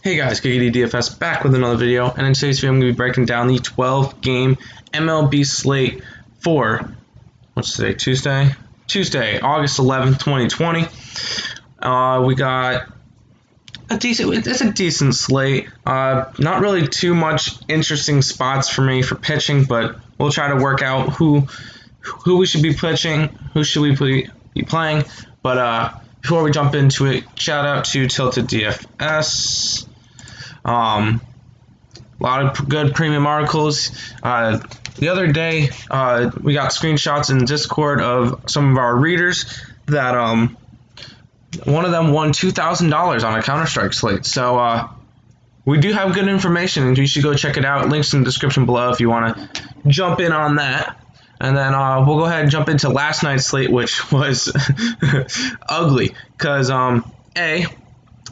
Hey guys, Giggity DFS back with another video, and in today's video I'm going to be breaking down the 12-game MLB slate for, what's today, Tuesday, August 11th, 2020. We got it's a decent slate. Not really too much interesting spots for me for pitching, but we'll try to work out who we should be pitching, who should we be playing. But before we jump into it, shout out to Tilted DFS. A lot of good premium articles. The other day, we got screenshots in Discord of some of our readers that one of them won $2,000 on a Counter-Strike slate. So we do have good information, and you should go check it out. Links in the description below if you want to jump in on that. And then we'll go ahead and jump into last night's slate, which was ugly because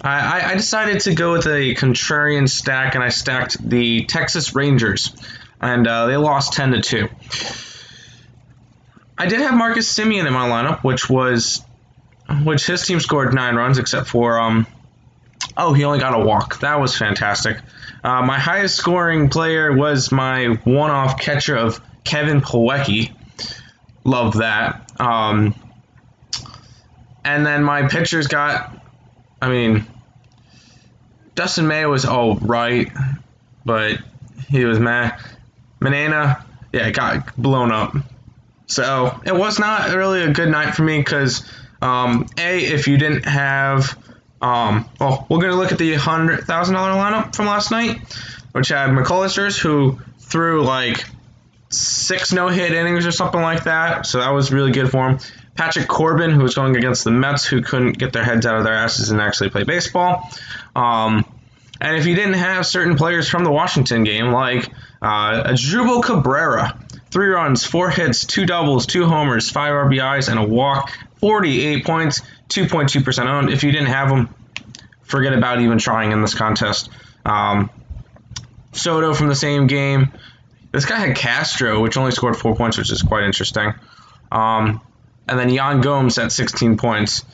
I decided to go with a contrarian stack, and I stacked the Texas Rangers, and they lost 10-2. I did have Marcus Semien in my lineup, which his team scored 9 runs, except for he only got a walk. That was fantastic. My highest scoring player was my one-off catcher of Kevin Plawecki. Love that. And then my pitchers got, Dustin May was all right, but he was meh. Manana, got blown up. So it was not really a good night for me because, if you didn't have, we're going to look at the $100,000 lineup from last night, which had McCullisters, who threw like 6 no-hit innings or something like that. So that was really good for him. Patrick Corbin, who was going against the Mets, who couldn't get their heads out of their asses and actually play baseball. And if you didn't have certain players from the Washington game, like Asdrubal Cabrera, 3 runs, 4 hits, 2 doubles, 2 homers, 5 RBIs, and a walk, 48 points, 2.2% owned. If you didn't have them, forget about even trying in this contest. Soto from the same game. This guy had Castro, which only scored 4 points, which is quite interesting. And then Yan Gomes at 16 points.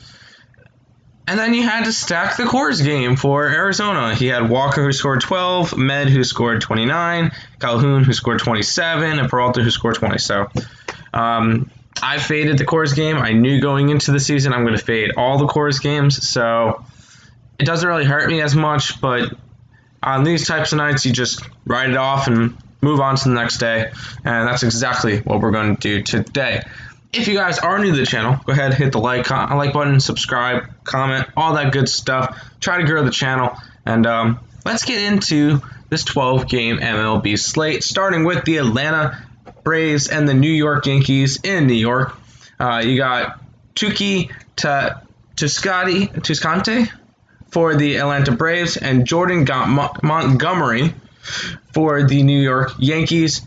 And then you had to stack the Coors game for Arizona. He had Walker, who scored 12, Med, who scored 29, Calhoun, who scored 27, and Peralta, who scored 20. So I faded the Coors game. I knew going into the season I'm going to fade all the Coors games. So it doesn't really hurt me as much, but on these types of nights, you just write it off and move on to the next day, and that's exactly what we're going to do today. If you guys are new to the channel, go ahead, hit the like button, subscribe, comment, all that good stuff. Try to grow the channel, and let's get into this 12-game MLB slate, starting with the Atlanta Braves and the New York Yankees in New York. You got Tuki Tuscante for the Atlanta Braves, and Jordan Montgomery for the New York Yankees.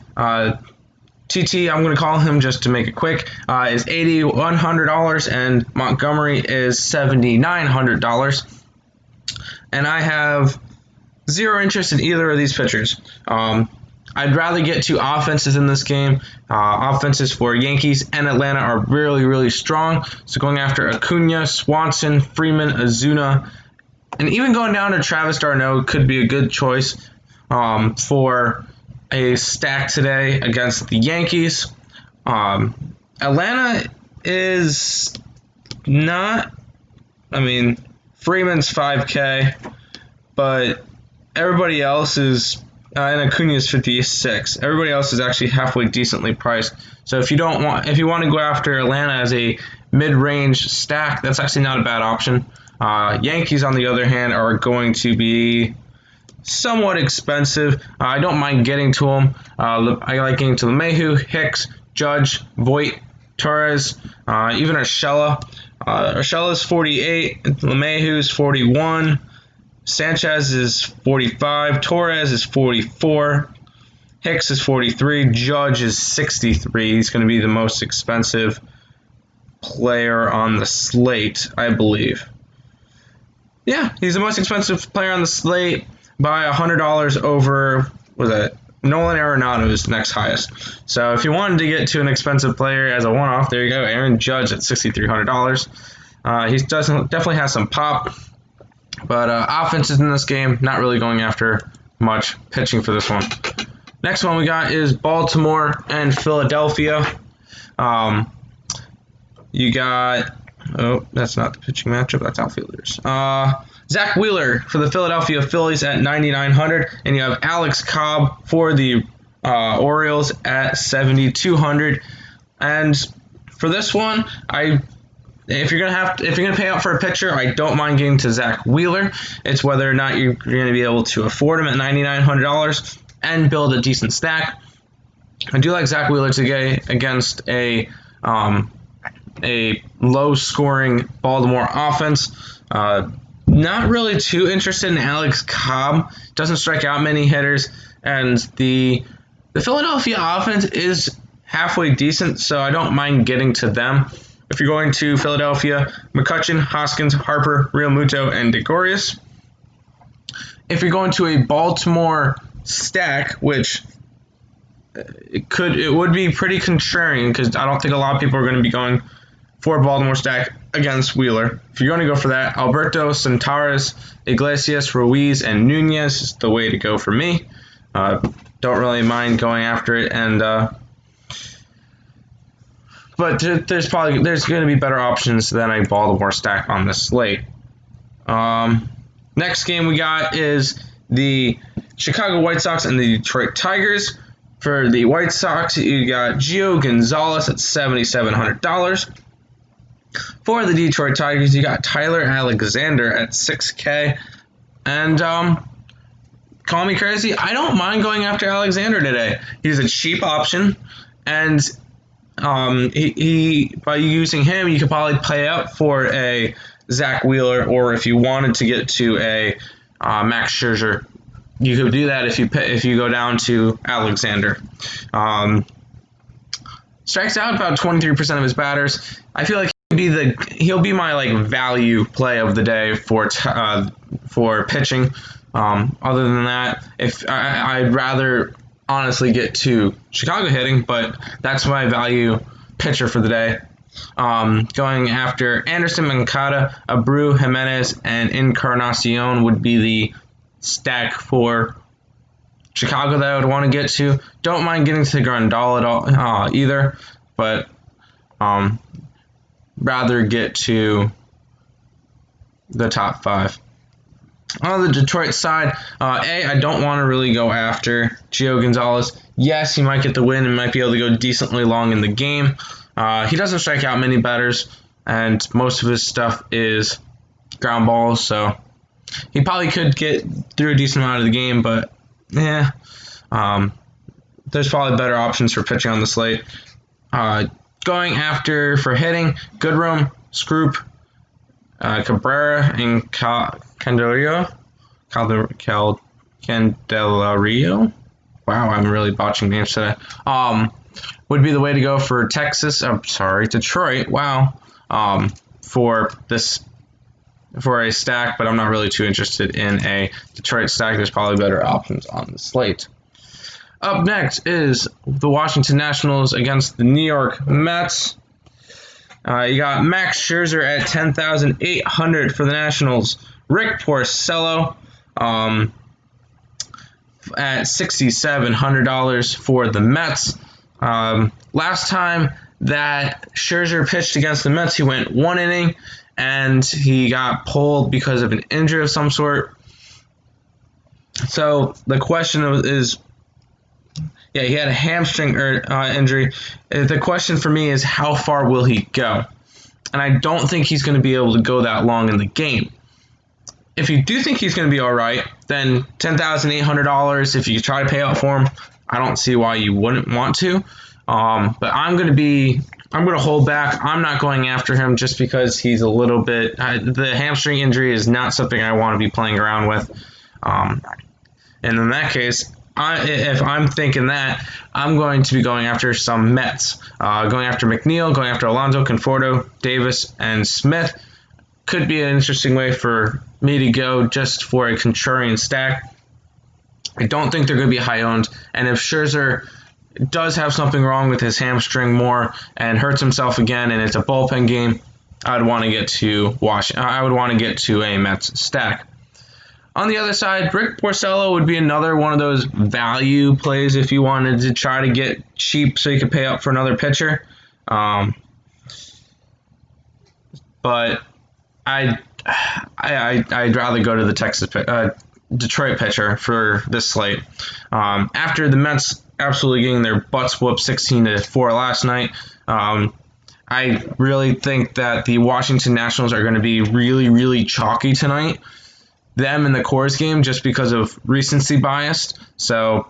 TT, I'm going to call him just to make it quick, is $8,100, and Montgomery is $7,900. And I have zero interest in either of these pitchers. I'd rather get 2 offenses in this game. Offenses for Yankees and Atlanta are really, really strong. So going after Acuna, Swanson, Freeman, Ozuna, and even going down to Travis d'Arnaud could be a good choice for a stack today against the Yankees. Atlanta is not, Freeman's 5K, but everybody else is, and Acuna is 56. Everybody else is actually halfway decently priced. So if you want to go after Atlanta as a mid-range stack, that's actually not a bad option. Yankees, on the other hand, are going to be somewhat expensive. I don't mind getting to them. I like getting to LeMahieu, Hicks, Judge, Voit, Torres, even Urshela. Urshela is 48, LeMahieu is 41, Sanchez is 45, Torres is 44, Hicks is 43, Judge is 63. He's going to be the most expensive player on the slate, I believe. Yeah, he's the most expensive player on the slate by $100 over, Nolan Arenado is next highest. So if you wanted to get to an expensive player as a one-off, there you go. Aaron Judge at $6,300. He definitely has some pop. But offenses in this game, not really going after much. Pitching for this one. Next one we got is Baltimore and Philadelphia. You got, that's not the pitching matchup, that's outfielders. Zach Wheeler for the Philadelphia Phillies at 9,900, and you have Alex Cobb for the Orioles at 7,200. And for this one, if you're gonna pay out for a pitcher, I don't mind getting to Zach Wheeler. It's whether or not you're gonna be able to afford him at $9,900 and build a decent stack. I do like Zach Wheeler today against a low-scoring Baltimore offense. Not really too interested in Alex Cobb. Doesn't strike out many hitters, and the Philadelphia offense is halfway decent, so I don't mind getting to them. If you're going to Philadelphia, McCutchen, Hoskins, Harper, Realmuto, and Gregorius. If you're going to a Baltimore stack, which it would be pretty contrarian because I don't think a lot of people are going to be going for a Baltimore stack against Wheeler. If you're going to go for that, Alberto, Santares, Iglesias, Ruiz, and Nunez is the way to go for me. Don't really mind going after it, but there's going to be better options than a Baltimore stack on this slate. Next game we got is the Chicago White Sox and the Detroit Tigers. For the White Sox, you got Gio Gonzalez at $7,700. For the Detroit Tigers, you got Tyler Alexander at $6K. And call me crazy, I don't mind going after Alexander today. He's a cheap option, and he by using him, you could probably play up for a Zach Wheeler, or if you wanted to get to a Max Scherzer, you could do that if you go down to Alexander. Strikes out about 23% of his batters. I feel like he'll be my value play of the day for pitching. Other than that, if I'd rather honestly get to Chicago hitting, but that's my value pitcher for the day. Going after Anderson, Moncada, Abreu, Jimenez, and Encarnacion would be the stack for Chicago that I would want to get to. Don't mind getting to Grandal at all either, but rather get to the top five. On the Detroit side, I don't want to really go after Gio Gonzalez. Yes, he might get the win and might be able to go decently long in the game. He doesn't strike out many batters, and most of his stuff is ground balls, so he probably could get through a decent amount of the game, but there's probably better options for pitching on the slate. Going after for hitting, Goodrum, Scroop, Cabrera, and Candelario. Wow, I'm really botching names today. Would be the way to go for Detroit. Wow. For a stack, but I'm not really too interested in a Detroit stack. There's probably better options on the slate. Up next is the Washington Nationals against the New York Mets. You got Max Scherzer at $10,800 for the Nationals. Rick Porcello at $6,700 for the Mets. Last time that Scherzer pitched against the Mets, he went one inning, and he got pulled because of an injury of some sort. So the question is, he had a hamstring injury. The question for me is, how far will he go? And I don't think he's going to be able to go that long in the game. If you do think he's going to be all right, then $10,800, if you try to pay out for him, I don't see why you wouldn't want to. But I'm going to hold back. I'm not going after him just because he's a little bit. The hamstring injury is not something I want to be playing around with. And in that case, if I'm thinking that, I'm going to be going after some Mets. Going after McNeil, going after Alonso, Conforto, Davis, and Smith. Could be an interesting way for me to go just for a contrarian stack. I don't think they're going to be high owned. And if Scherzer does have something wrong with his hamstring more and hurts himself again and it's a bullpen game, I would want to get to a Mets stack. On the other side, Rick Porcello would be another one of those value plays if you wanted to try to get cheap so you could pay up for another pitcher. But I'd rather go to the Detroit pitcher for this slate. After the Mets absolutely getting their butts whooped 16-4 last night, I really think that the Washington Nationals are going to be really, really chalky tonight. Them in the Coors game just because of recency bias. So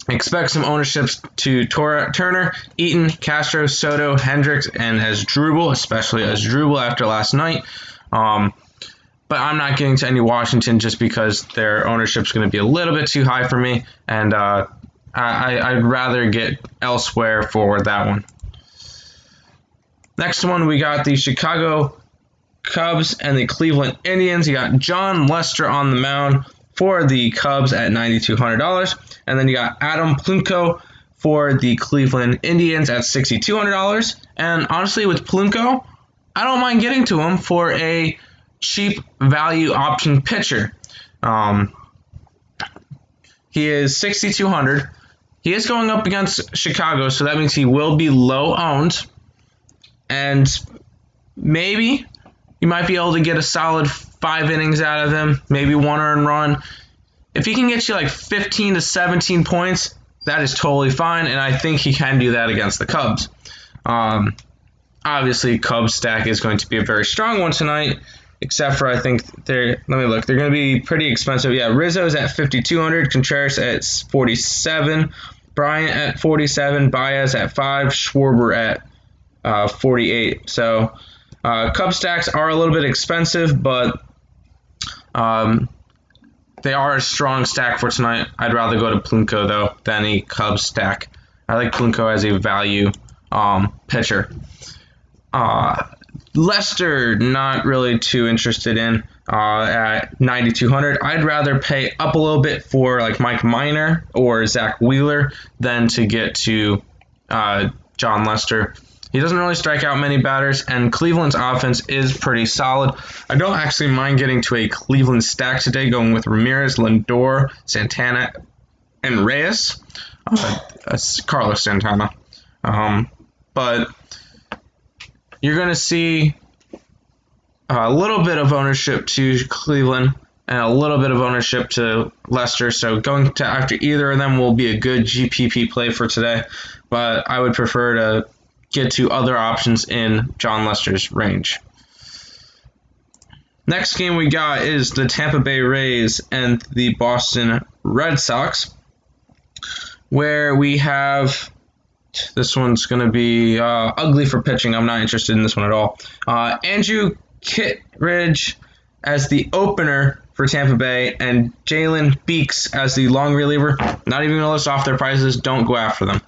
expect some ownerships to Turner, Eaton, Castro, Soto, Hendricks, and Asdrubal, especially Asdrubal after last night. But I'm not getting to any Washington just because their ownership's going to be a little bit too high for me, and I'd rather get elsewhere for that one. Next one, we got the Chicago Cubs and the Cleveland Indians. You got John Lester on the mound for the Cubs at $9,200. And then you got Adam Plumko for the Cleveland Indians at $6,200. And honestly, with Plumko, I don't mind getting to him for a cheap value option pitcher. He is $6,200. He is going up against Chicago, so that means he will be low owned. And maybe you might be able to get a solid 5 innings out of him, maybe 1 earned run. If he can get you like 15 to 17 points, that is totally fine, and I think he can do that against the Cubs. Obviously, Cubs stack is going to be a very strong one tonight, except for I think they're going to be pretty expensive. Yeah, Rizzo's at $5,200, Contreras at $47, Bryant at $47, Baez at $5, Schwarber at $48. So Cub stacks are a little bit expensive, but they are a strong stack for tonight. I'd rather go to Plumko, though, than a Cubs stack. I like Plumko as a value pitcher. Lester, not really too interested in at $9,200. I'd rather pay up a little bit for like Mike Minor or Zach Wheeler than to get to John Lester. He doesn't really strike out many batters, and Cleveland's offense is pretty solid. I don't actually mind getting to a Cleveland stack today, going with Ramirez, Lindor, Santana, and Reyes. That's Carlos Santana. But you're going to see a little bit of ownership to Cleveland and a little bit of ownership to Lester. So going to after either of them will be a good GPP play for today. But I would prefer to get to other options in John Lester's range. Next game we got is the Tampa Bay Rays and the Boston Red Sox, where we have, this one's going to be ugly for pitching. I'm not interested in this one at all. Andrew Kittredge as the opener for Tampa Bay and Jalen Beeks as the long reliever. Not even going to list off their prices. Don't go after them.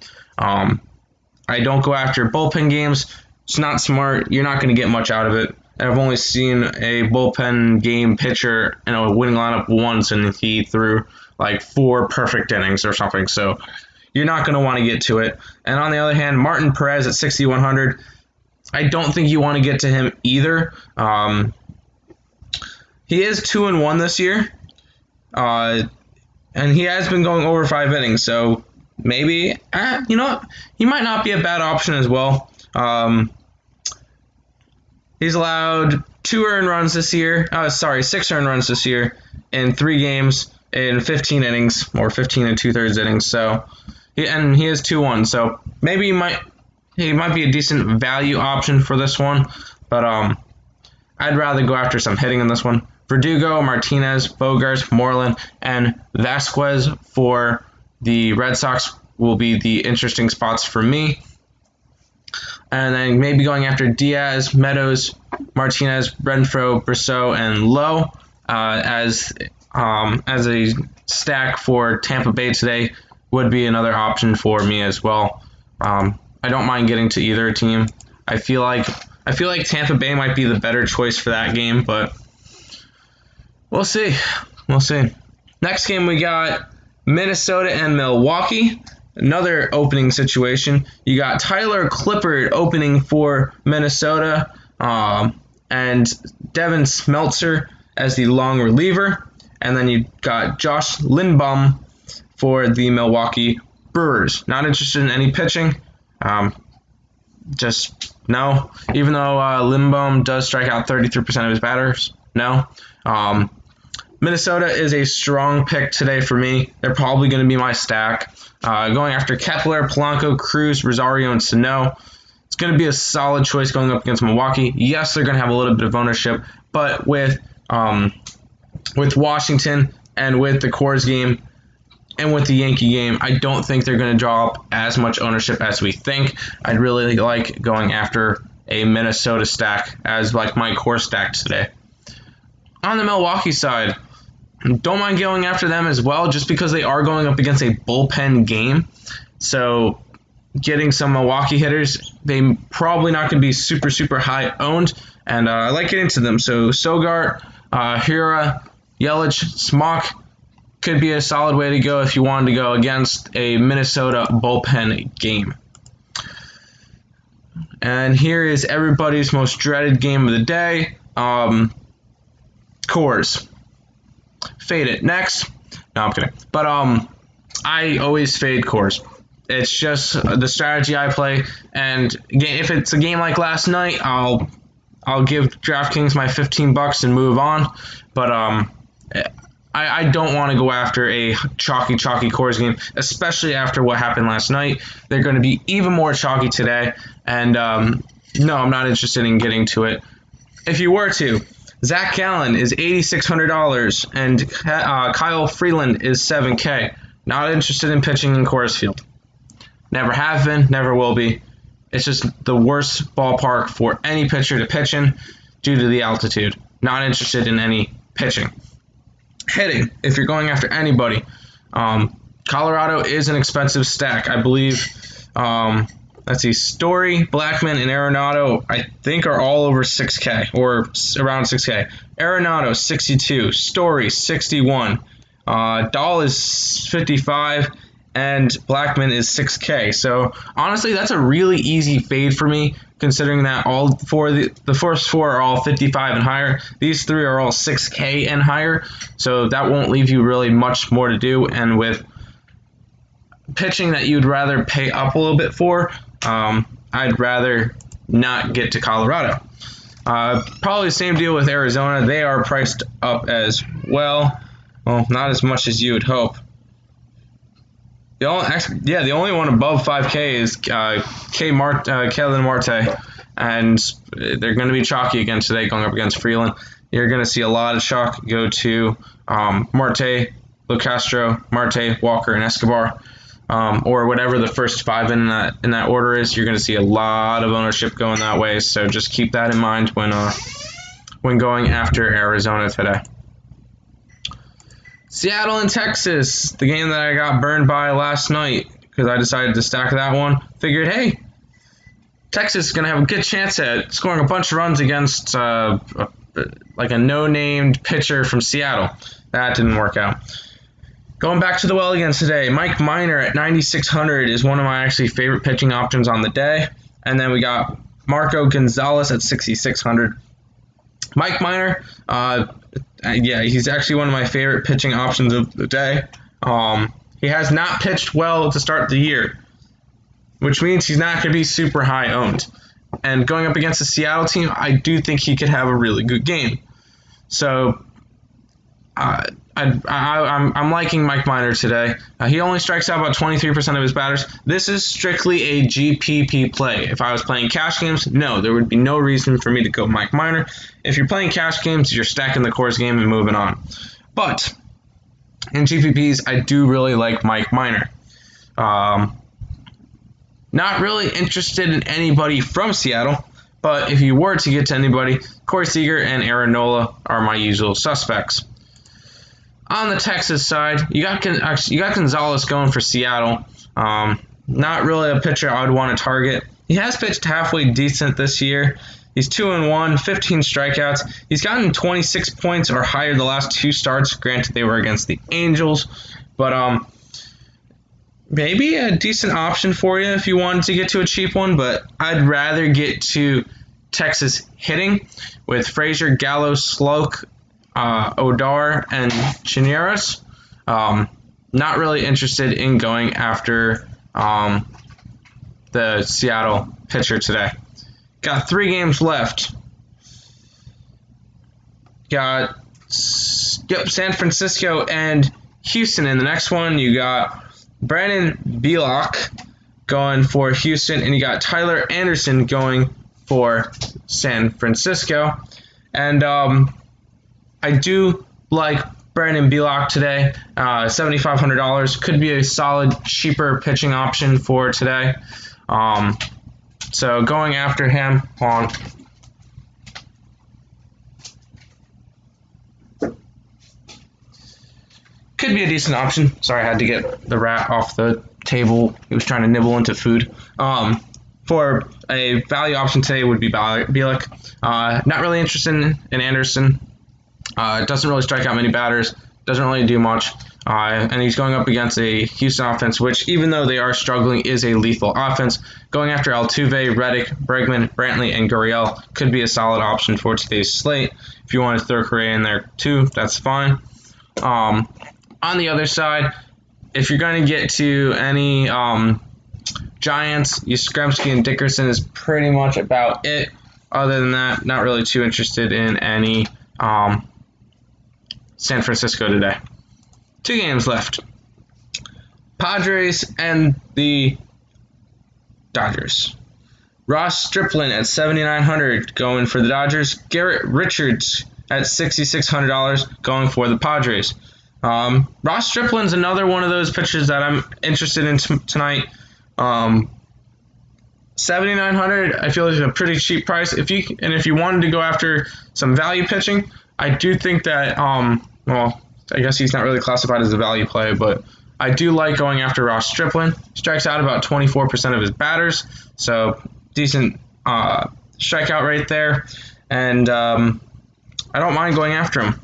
I don't go after bullpen games. It's not smart. You're not going to get much out of it. I've only seen a bullpen game pitcher in a winning lineup once, and he threw like 4 perfect innings or something. So you're not going to want to get to it. And on the other hand, Martin Perez at $6,100. I don't think you want to get to him either. He is 2-1 this year, and he has been going over 5 innings. So maybe, you know what? He might not be a bad option as well. He's allowed 6 earned runs this year in 3 games in 15 innings, or 15 2/3 innings. So, he is 2-1. So maybe he might be a decent value option for this one. But I'd rather go after some hitting in this one. Verdugo, Martinez, Bogaerts, Moreland, and Vasquez for the Red Sox will be the interesting spots for me. And then maybe going after Diaz, Meadows, Martinez, Renfroe, Brissot, and Lowe as a stack for Tampa Bay today would be another option for me as well. I don't mind getting to either team. I feel like Tampa Bay might be the better choice for that game, but we'll see. Next game we got Minnesota and Milwaukee. Another opening situation. You got Tyler Clippard opening for Minnesota, and Devin Smeltzer as the long reliever. And then you got Josh Lindblom for the Milwaukee Brewers. Not interested in any pitching. Just no. Even though Lindblom does strike out 33% of his batters, no. Minnesota is a strong pick today for me. They're probably going to be my stack. Going after Kepler, Polanco, Cruz, Rosario, and Sano. It's going to be a solid choice going up against Milwaukee. Yes, they're going to have a little bit of ownership, but with Washington and with the Coors game and with the Yankee game, I don't think they're going to draw up as much ownership as we think. I'd really like going after a Minnesota stack as like my core stack today. On the Milwaukee side, don't mind going after them as well, just because they are going up against a bullpen game. So getting some Milwaukee hitters, they probably not going to be super high owned, and I like getting to them. So Sogart, Hira, Yelich, Smock could be a solid way to go if you wanted to go against a Minnesota bullpen game. And here is everybody's most dreaded game of the day, Coors. Fade it. Next. No, I'm kidding. But I always fade Coors. It's just the strategy I play, and if it's a game like last night, I'll give DraftKings my $15 and move on. But I don't want to go after a chalky Coors game, especially after what happened last night. They're going to be even more chalky today, and no, I'm not interested in getting to it. If you were to, Zach Gallen is $8,600, and Kyle Freeland is $7K. Not interested in pitching in Coors Field. Never have been, never will be. It's just the worst ballpark for any pitcher to pitch in due to the altitude. Not interested in any pitching. Hitting, if you're going after anybody, Colorado is an expensive stack. I believe, let's see, Story, Blackmon, and Arenado, I think, are all over 6K or around 6K. Arenado, 62. Story, 61. Dahl is 55. And Blackmon is 6K. So honestly, that's a really easy fade for me, considering that all four, the first four are all 55 and higher. These three are all 6K and higher. So that won't leave you really much more to do. And with pitching that you'd rather pay up a little bit for, I'd rather not get to Colorado. Probably the same deal with Arizona. They are priced up as well. Well, not as much as you would hope. The only one above 5K is Kellen Marte, and they're going to be chalky again today going up against Freeland. You're going to see a lot of chalk go to Marte, Locastro, Marte, Walker, and Escobar, or whatever the first five in that order is. You're going to see a lot of ownership going that way, so just keep that in mind when going after Arizona today. Seattle and Texas, the game that I got burned by last night because I decided to stack that one. Figured, hey, Texas is going to have a good chance at scoring a bunch of runs against like a no-named pitcher from Seattle. That didn't work out. Going back to the well again today, Mike Minor at 9,600 is one of my actually favorite pitching options on the day. And then we got Marco Gonzalez at 6,600. Mike Minor, he's actually one of my favorite pitching options of the day. He has not pitched well to start the year, which means he's not going to be super high owned. And going up against the Seattle team, I do think he could have a really good game. So I'm liking Mike Minor today. He only strikes out about 23% of his batters. This is strictly a GPP play. If I was playing cash games, no, there would be no reason for me to go Mike Minor. If you're playing cash games, you're stacking the Coors game and moving on. But in GPPs, I do really like Mike Minor. Not really interested in anybody from Seattle, but if you were to get to anybody, Corey Seager and Aaron Nola are my usual suspects. On the Texas side, you got Gonzalez going for Seattle. Not really a pitcher I would want to target. He has pitched halfway decent this year. He's 2-1, 15 strikeouts. He's gotten 26 points or higher the last two starts. Granted, they were against the Angels, but maybe a decent option for you if you wanted to get to a cheap one. But I'd rather get to Texas hitting with Frazier, Gallo, Sloak, Odar and Chineros. Not really interested in going after the Seattle pitcher today. Got 3 games left. Got San Francisco and Houston in the next one. You got Brandon Bielak going for Houston, and you got Tyler Anderson going for San Francisco. And I do like Brandon Bielak today. $7,500 could be a solid, cheaper pitching option for today. So going after him on could be a decent option. Sorry, I had to get the rat off the table. He was trying to nibble into food. For a value option today would be Bielak. Not really interested in Anderson. Doesn't really strike out many batters. Doesn't really do much. And he's going up against a Houston offense, which, even though they are struggling, is a lethal offense. Going after Altuve, Reddick, Bregman, Brantley, and Gurriel could be a solid option for today's slate. If you want to throw Correa in there too, that's fine. On the other side, if you're going to get to any Giants, Yastrzemski and Dickerson is pretty much about it. Other than that, not really too interested in any San Francisco today. 2 games left. Padres and the Dodgers. Ross Stripling at $7,900 going for the Dodgers. Garrett Richards at $6,600 going for the Padres. Ross Stripling's another one of those pitchers that I'm interested in tonight. $7,900 I feel is a pretty cheap price. If you wanted to go after some value pitching, I do think that well, I guess he's not really classified as a value play, but I do like going after Ross Stripling. Strikes out about 24% of his batters, so decent strikeout rate there, and I don't mind going after him.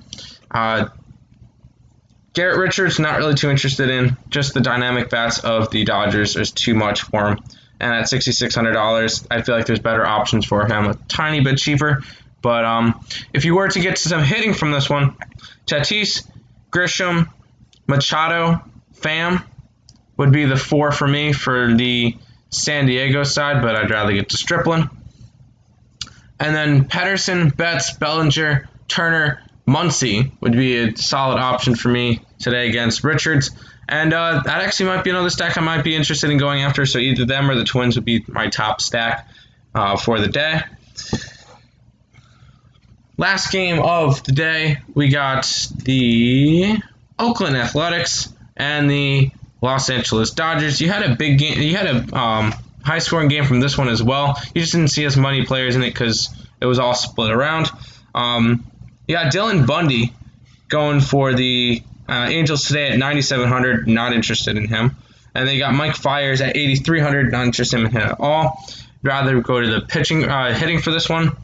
Garrett Richards, not really too interested in. Just the dynamic bats of the Dodgers is too much for him. And at $6,600, I feel like there's better options for him, a tiny bit cheaper. But if you were to get to some hitting from this one, Tatis, Grisham, Machado, Pham would be the 4 for me for the San Diego side, but I'd rather get to Stripling. And then Pederson, Betts, Bellinger, Turner, Muncy would be a solid option for me today against Richards. And that actually might be another stack I might be interested in going after, so either them or the Twins would be my top stack for the day. Last game of the day, we got the Oakland Athletics and the Los Angeles Dodgers. You had a big game. You had a high-scoring game from this one as well. You just didn't see as many players in it because it was all split around. You got Dylan Bundy going for the Angels today at $9,700. Not interested in him. And they got Mike Fiers at $8,300. Not interested in him at all. Rather go to the pitching, hitting for this one.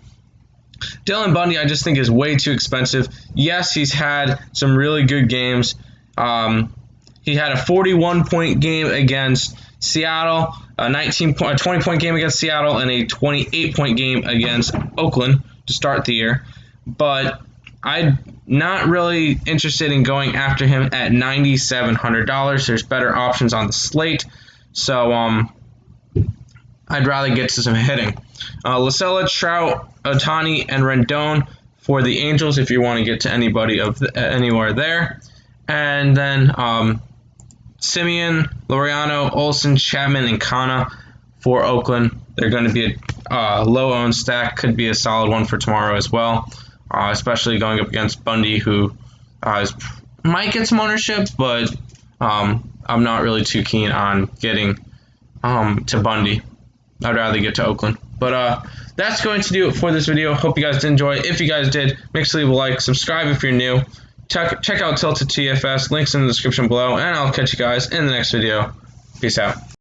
Dylan Bundy, I just think, is way too expensive. Yes, he's had some really good games. He had a 41-point game against Seattle, a 20-point game against Seattle, and a 28-point game against Oakland to start the year. But I'm not really interested in going after him at $9,700. There's better options on the slate. So I'd rather get to some hitting. Lascella, Trout, Ohtani, and Rendon for the Angels if you want to get to anybody anywhere there. And then Simeon, Laureano, Olsen, Chapman, and Kana for Oakland. They're going to be a low-owned stack. Could be a solid one for tomorrow as well, especially going up against Bundy, who might get some ownership, but I'm not really too keen on getting to Bundy. I'd rather get to Oakland. But that's going to do it for this video. Hope you guys did enjoy. If you guys did, make sure to leave a like, subscribe if you're new. Check out Tilted TFS, links in the description below, and I'll catch you guys in the next video. Peace out.